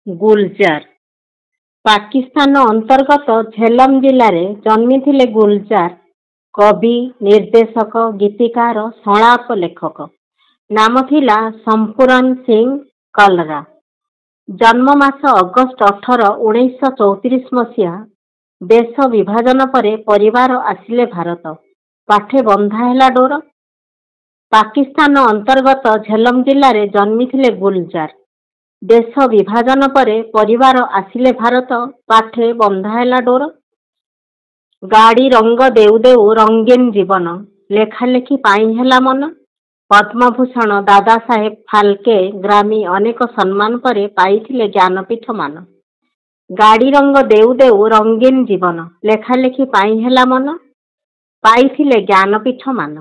ଗୁଲଜାର ପାକିସ୍ତାନ ଅନ୍ତର୍ଗତ ଝେଲମ ଜିଲ୍ଲାରେ ଜନ୍ମିଥିଲେ ଗୁଲଜାର କବି, ନିର୍ଦ୍ଦେଶକ, ଗୀତିକାର, ସଂଳାପ ଲେଖକ। ନାମ ଥିଲା ସମ୍ପୁରନ ସିଂ କଲରା। ଜନ୍ମ ମାସ ଅଗଷ୍ଟ 18, 1934 ମସିହା। ଦେଶ ବିଭାଜନ ପରେ ପରିବାର ଆସିଲେ ଭାରତ। ପାଠେ ବନ୍ଧା ହେଲା ଡୋର। ପାକିସ୍ତାନ ଅନ୍ତର୍ଗତ ଝେଲମ ଜିଲ୍ଲାରେ ଜନ୍ମିଥିଲେ ଗୁଲଜାର। ଦେଶ ବିଭାଜନ ପରେ ପରିବାର ଆସିଲେ ଭାରତ। ପାଠେ ବନ୍ଧା ହେଲା ଡୋର। ଗାଡ଼ି ରଙ୍ଗ ଦେଉ ଦେଉ ରଙ୍ଗୀନ ଜୀବନ। ଲେଖାଲେଖି ପାଇଁ ହେଲା ମନ। ପଦ୍ମଭୂଷଣ, ଦାଦା ସାହେବ ଫାଲକେ, ଗ୍ରାମୀ ଅନେକ ସମ୍ମାନ ପରେ ପାଇଥିଲେ ଜ୍ଞାନପୀଠ ମାନ। ଗାଡ଼ି ରଙ୍ଗ ଦେଉ ଦେଉ ରଙ୍ଗୀନ ଜୀବନ। ଲେଖାଲେଖି ପାଇଁ ହେଲା ମନ। ପାଇଥିଲେ ଜ୍ଞାନପୀଠ ମାନ।